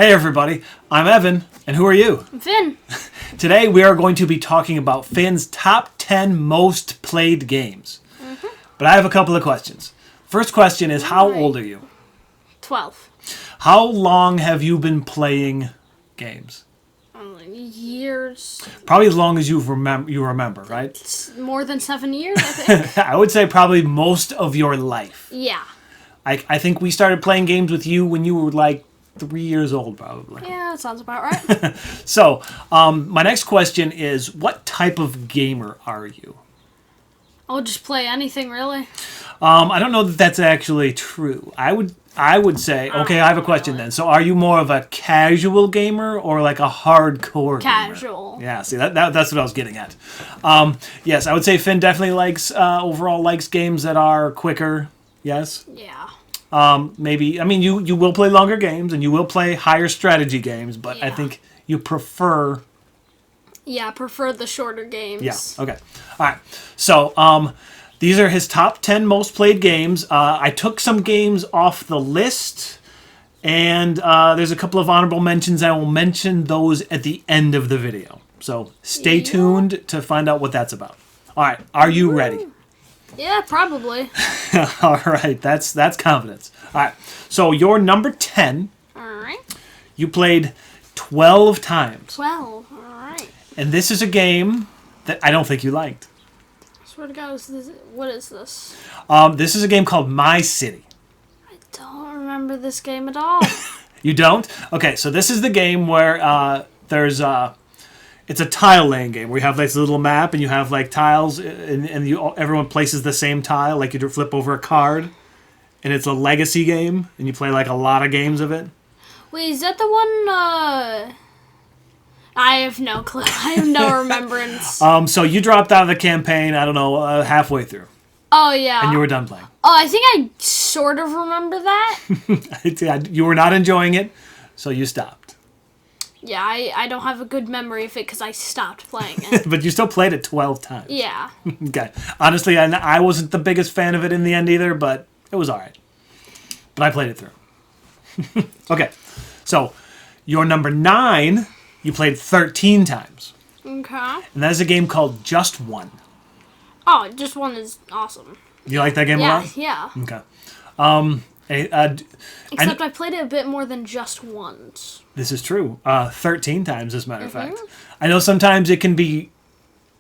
Hey everybody, I'm Evan, and who are you? I'm Finn. Today we are going to be talking about Finn's top 10 most played games. But I have a couple of questions. First question is, how old are you? 12. How long have you been playing games? Years. Probably as long as you remember, right? It's more than 7 years, I think. I would say probably most of your life. Yeah. I think we started playing games with you when you were like 3 years old, probably. Yeah, that sounds about right. So, my next question is, what type of gamer are you? I'll just play anything, really. I don't know that that's actually true. I would say, okay, I have a question then. So are you more of a casual gamer or like a hardcore Casual. gamer? Yeah, see, that's what I was getting at. Yes, I would say Finn definitely overall likes games that are quicker. Yes? Yeah. Maybe, I mean, you will play longer games and you will play higher strategy games, but I Yeah. think you prefer... Yeah, I prefer the shorter games. Yeah, okay. All right. So, these are his top 10 most played games. I took some games off the list, and there's a couple of honorable mentions. I will mention those at the end of the video. So, stay tuned to find out what that's about. All right. Are you ready? Yeah, probably. All right. That's confidence. All right. So, your number 10, Alright. you played 12 times. 12. Alright. And this is a game that I don't think you liked. Swear to God, what is this? This is a game called My City. I don't remember this game at all. You don't? Okay, so this is the game where it's a tile laying game where you have this little map and you have like tiles and everyone places the same tile, like you flip over a card, and it's a legacy game and you play like a lot of games of it. Wait, is that the one, I have no clue. I have no remembrance. So you dropped out of the campaign, I don't know, halfway through, Oh, yeah. and you were done playing. Oh, I think I sort of remember that. You were not enjoying it, so you stopped. Yeah, I don't have a good memory of it because I stopped playing it. But you still played it 12 times. Yeah. Okay. Honestly, I wasn't the biggest fan of it in the end either, but it was all right. But I played it through. Okay. So, your number 9, you played 13 times. Okay. And that is a game called Just One. Oh, Just One is awesome. You like that game a Yeah, lot? yeah. Okay. Except I played it a bit more than just once. This is true. 13 times, as a matter of fact. I know sometimes it can be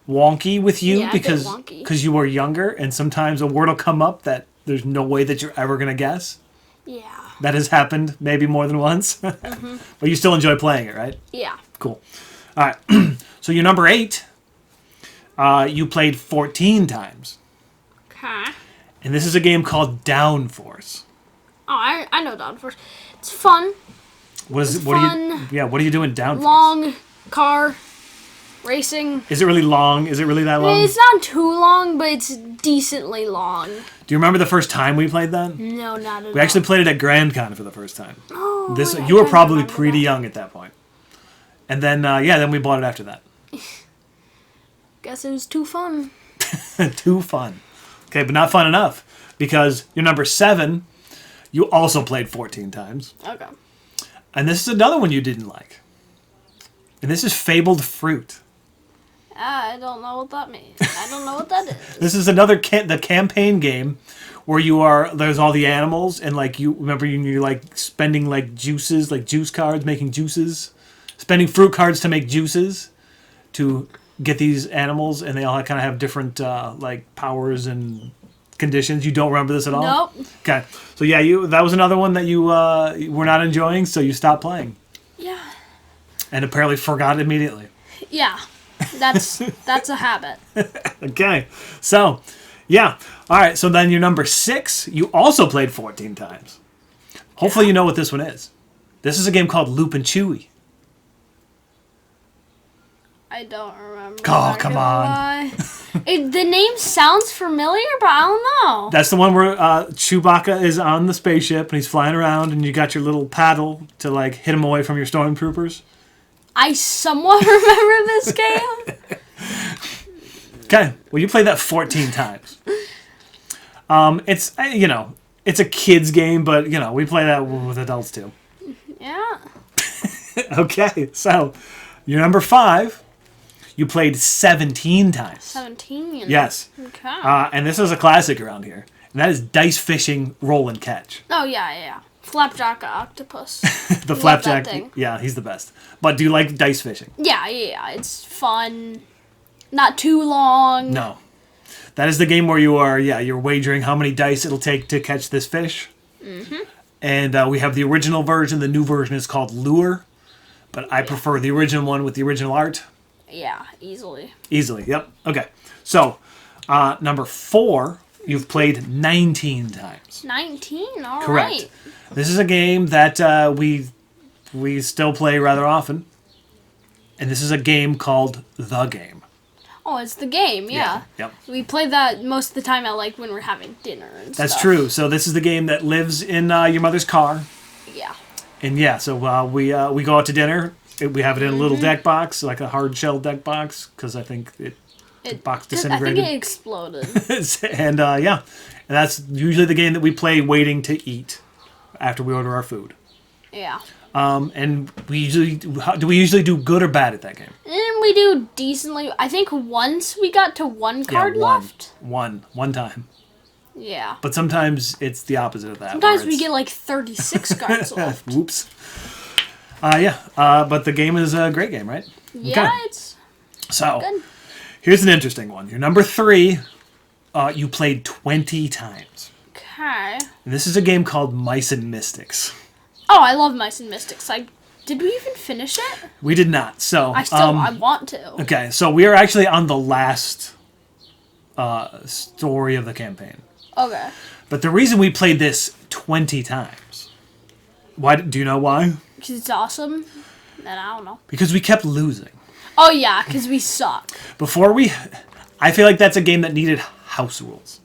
wonky with you Yeah, a bit because wonky. you were younger, and sometimes a word will come up that there's no way that you're ever going to guess. Yeah. That has happened maybe more than once. But you still enjoy playing it, right? Yeah. Cool. All right. So your number 8, you played 14 times. Okay. And this is a game called Downforce. Oh, I know Downforce. It's fun. What is It's it? What fun. are you doing Downforce? Long car racing. Is it really long? Is it really that long? It's not too long, but it's decently long. Do you remember the first time we played that? No, not at all. We actually played it at Grand Con for the first time. Oh, yeah, You were I probably remember pretty that. young at that point. And then then we bought it after that. Guess it was too fun. Too fun. Okay, but not fun enough because your number 7, you also played 14 times. Okay. And this is another one you didn't like. And this is Fabled Fruit. I don't know what that means. I don't know what that is. This is another the campaign game where there's all the animals and like you're like spending like juices, like juice cards, making juices, spending fruit cards to make juices to get these animals, and they all kind of have different like powers and conditions. You don't remember this at all? Nope. Okay. So yeah, that was another one that you were not enjoying, so you stopped playing. Yeah. And apparently forgot immediately. Yeah. That's a habit. Okay. So, yeah. All right. So then your number 6, you also played 14 times. Hopefully you know what this one is. This is a game called Loop and Chewy. I don't remember. Oh, come on. The name sounds familiar, but I don't know. That's the one where Chewbacca is on the spaceship and he's flying around and you got your little paddle to like hit him away from your stormtroopers. I somewhat remember this game. Okay. Well, you played that 14 times. It's, it's a kid's game, but, we play that with adults too. Yeah. Okay, so your number 5, you played 17 times. 17. Yes. Okay. And this is a classic around here. And that is dice fishing, roll and catch. Oh yeah. Flapjack octopus. The Love flapjack. that thing. Yeah, he's the best. But do you like dice fishing? Yeah. It's fun. Not too long. No. That is the game where you're wagering how many dice it'll take to catch this fish. Mm-hmm. And we have the original version. The new version is called Lure. But I prefer the original one with the original art. Yeah, easily. Easily, yep. Okay. So, number 4, you've played 19 times. 19? All Correct. right. This is a game that we still play rather often. And this is a game called The Game. Oh, it's the game, yeah. Yep. We play that most of the time at, like, when we're having dinner and That's stuff. true. So this is the game that lives in your mother's car. Yeah. And yeah, so we go out to dinner. We have it in a little deck box, like a hard shell deck box, because I think the box disintegrated. I think it exploded. And and that's usually the game that we play waiting to eat after we order our food. Yeah. And we usually do good or bad at that game? And we do decently. I think once we got to one card left. One time. Yeah. But sometimes it's the opposite of that. Sometimes we get like 36 cards left. Whoops. But the game is a great game, right? Yeah, Okay. it's So, good. here's an interesting one. Your number 3, you played 20 times. Okay. And this is a game called Mice and Mystics. Oh, I love Mice and Mystics. Did we even finish it? We did not. So I want to. Okay, so we are actually on the last story of the campaign. Okay. But the reason we played this 20 times, why? Do you know why? Because it's awesome. And I don't know. Because we kept losing. Oh yeah, because we suck. I feel like that's a game that needed house rules.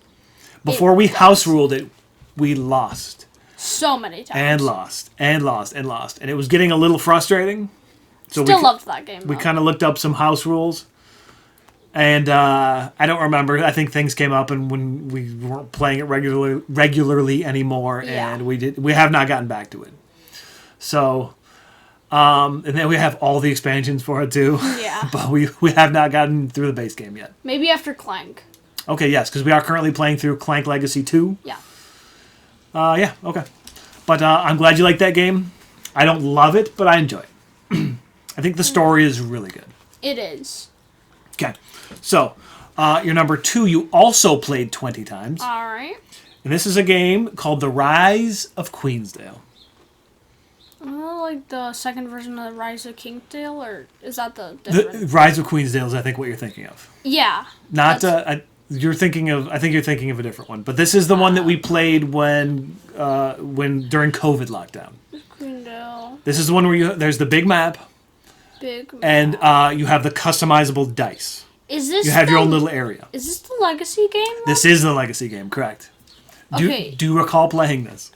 Before we house ruled it, we lost. So many times. And lost. And it was getting a little frustrating. So Still loved that game. We though. kind of looked up some house rules. And I don't remember. I think things came up and when we weren't playing it regularly anymore. Yeah. And we have not gotten back to it. So, and then we have all the expansions for it too. Yeah. But we have not gotten through the base game yet. Maybe after Clank. Okay, yes, because we are currently playing through Clank Legacy 2. Yeah. Yeah, okay. But I'm glad you like that game. I don't love it, but I enjoy it. I think the story is really good. It is. Okay, so your number 2, you also played 20 times. All right. And this is a game called The Rise of Queensdale. Like the second version of the Rise of Kingdale, or is that the The different? Rise of Queensdale is, I think, what you're thinking of. Yeah. Not you're thinking of. I think you're thinking of a different one. But this is the one that we played when during COVID lockdown. Queendale. This is the one where there's the big map Big. and you have the customizable dice. Is this? You have your own little area. Is this the Legacy game? Though? This is the legacy game, correct? Okay. Do you recall playing this?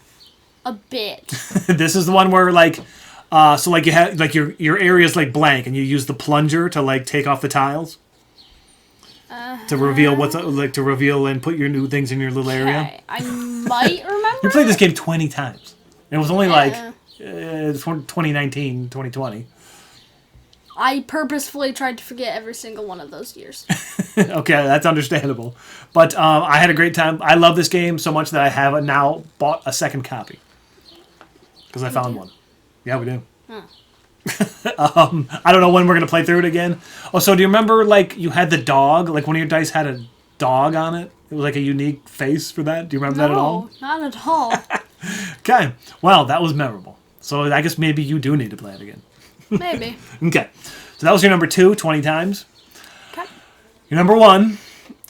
A bit. This is the one where you have like your area is like blank and you use the plunger to like take off the tiles. To reveal to reveal and put your new things in your little area. Okay. I might remember. You played this game 20 times. And it was only 2019, 2020. I purposefully tried to forget every single one of those years. Okay, that's understandable. But I had a great time. I love this game so much that I have now bought a second copy. Because I found one. Yeah, we do. I don't know when we're going to play through it again. Oh, so do you remember, you had the dog? Like, one of your dice had a dog on it? It was, like, a unique face for that? Do you remember that at all? No, not at all. Okay. Well, that was memorable. So I guess maybe you do need to play it again. Maybe. Okay. So that was your number 2, 20 times. Okay. Your number 1,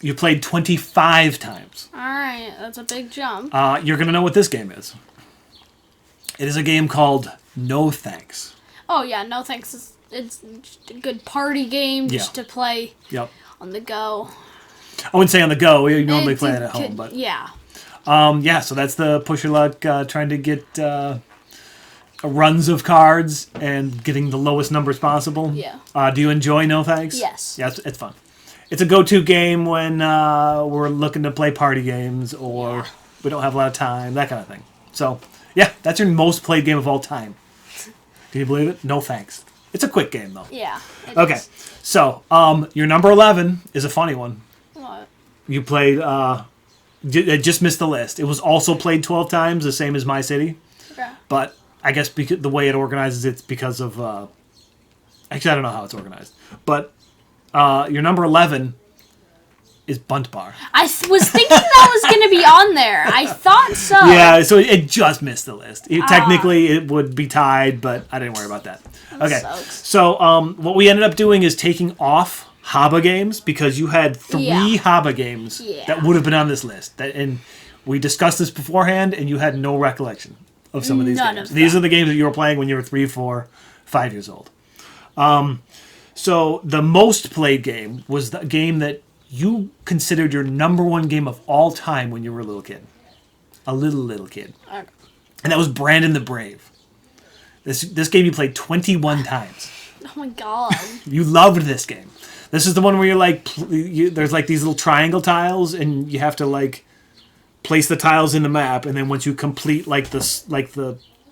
you played 25 times. Alright, that's a big jump. You're going to know what this game is. It is a game called No Thanks. Oh yeah, no thanks. It's just a good party game just to play on the go. I wouldn't say on the go. We normally play it at home, but yeah. So that's the push your luck, trying to get runs of cards and getting the lowest numbers possible. Yeah. Do you enjoy No Thanks? Yes. Yeah, it's fun. It's a go-to game when we're looking to play party games or we don't have a lot of time, that kind of thing. So, yeah, that's your most played game of all time. Can you believe it? No thanks. It's a quick game, though. Yeah. Okay. So, your number 11 is a funny one. What? You played, it just missed the list. It was also played 12 times, the same as My City. Okay. But I guess because the way it organizes it's because of, actually, I don't know how it's organized. But your number 11 is Bunt Bar. I was thinking that was going to be on there. I thought so. Yeah, so it just missed the list. Technically, it would be tied, but I didn't worry about that. Okay, sucks. so what we ended up doing is taking off Haba games because you had 3 Haba games that would have been on this list. And we discussed this beforehand, and you had no recollection of some of these games. These are the games that you were playing when you were 3, 4, 5 years old. So the most played game was the game that you considered your number 1 game of all time when you were a little kid. A little kid. Okay. And that was Brandon the Brave. This game you played 21 times. Oh my god. You loved this game. This is the one where you're like, there's like these little triangle tiles, and you have to like place the tiles in the map, and then once you complete like this, like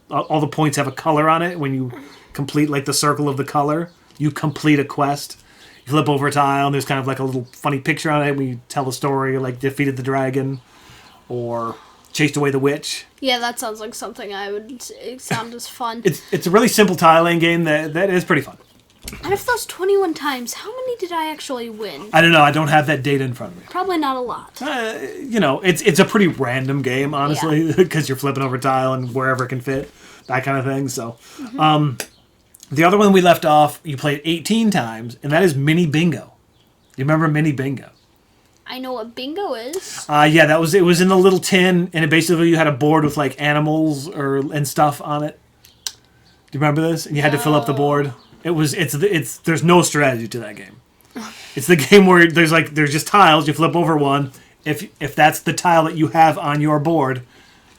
all the points have a color on it. When you complete like the circle of the color, you complete a quest. You flip over a tile, and there's kind of like a little funny picture on it when you tell a story, like defeated the dragon, or chased away the witch. Yeah, that sounds like something it sounds as fun. It's a really simple tiling game that is pretty fun. Out of those 21 times, how many did I actually win? I don't know. I don't have that data in front of me. Probably not a lot. It's a pretty random game, honestly, because you're flipping over a tile and wherever it can fit, that kind of thing. So, the other one we left off, you played 18 times, and that is Mini Bingo. You remember Mini Bingo? I know what bingo is. Yeah, it was in the little tin, and it basically you had a board with like animals and stuff on it. Do you remember this? And you had to fill up the board. There's no strategy to that game. It's the game where there's just tiles. You flip over one. If that's the tile that you have on your board,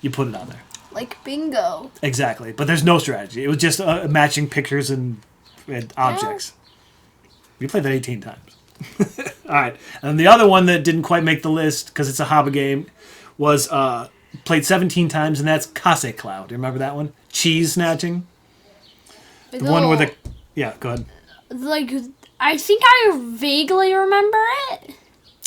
you put it on there. Like bingo. Exactly, but there's no strategy. It was just matching pictures and objects. We played that 18 times. All right, and the other one that didn't quite make the list because it's a Haba game was played 17 times, and that's Kase Cloud. Do you remember that one? Cheese snatching. The one where the go ahead. Like I think I vaguely remember it.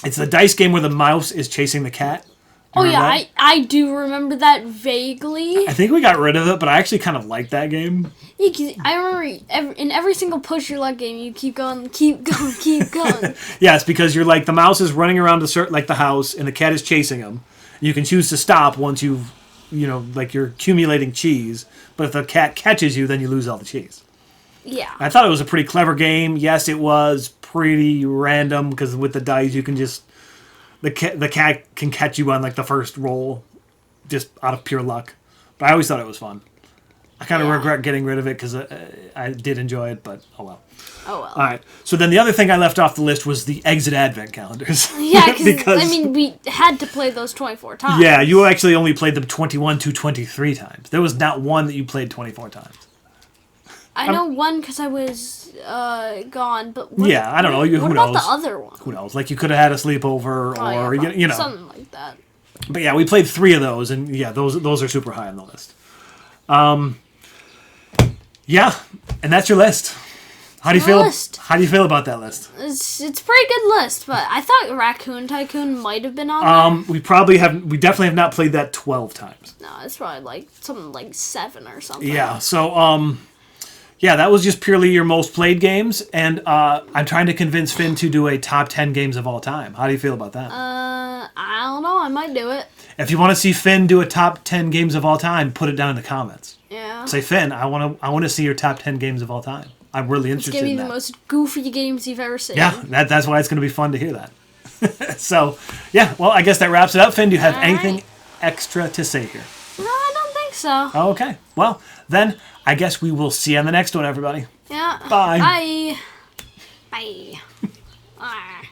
It's the dice game where the mouse is chasing the cat. Oh yeah, I do remember that vaguely. I think we got rid of it, but I actually kind of like that game. Yeah, 'cause I remember in every single push your luck game, you keep going, keep going, keep going. Yes, because you're like the mouse is running around the house, and the cat is chasing him. You can choose to stop once you're accumulating cheese. But if the cat catches you, then you lose all the cheese. Yeah. I thought it was a pretty clever game. Yes, it was pretty random because with the dice you can just the cat can catch you on like the first roll, just out of pure luck. But I always thought it was fun. I kind of regret getting rid of it because I did enjoy it, but oh well. Oh well. All right. So then the other thing I left off the list was the Exit Advent calendars. Yeah, because I mean we had to play those 24 times. Yeah, you actually only played them 21 to 23 times. There was not one that you played 24 times. I know one because I was gone, but I don't know. Who what knows? about the other one? Who knows? Like you could have had a sleepover, or you know, something like that. But yeah, we played 3 of those, and yeah, those are super high on the list. Yeah, and that's your list. How do you feel? How do you feel about that list? It's a pretty good list, but I thought Raccoon Tycoon might have been on there. We definitely have not played that 12 times. No, it's probably like something like 7 or something. Yeah. So yeah, that was just purely your most played games, and I'm trying to convince Finn to do a top 10 games of all time. How do you feel about that? I don't know. I might do it. If you want to see Finn do a top 10 games of all time, put it down in the comments. Yeah. Say, Finn, I want to see your top 10 games of all time. I'm really interested in that. It's going to be the most goofy games you've ever seen. Yeah, that's why it's going to be fun to hear that. So, yeah, well, I guess that wraps it up. Finn, do you have anything extra to say here? No, I don't think so. Okay. Well, then I guess we will see you on the next one, everybody. Yeah. Bye. Bye. Bye.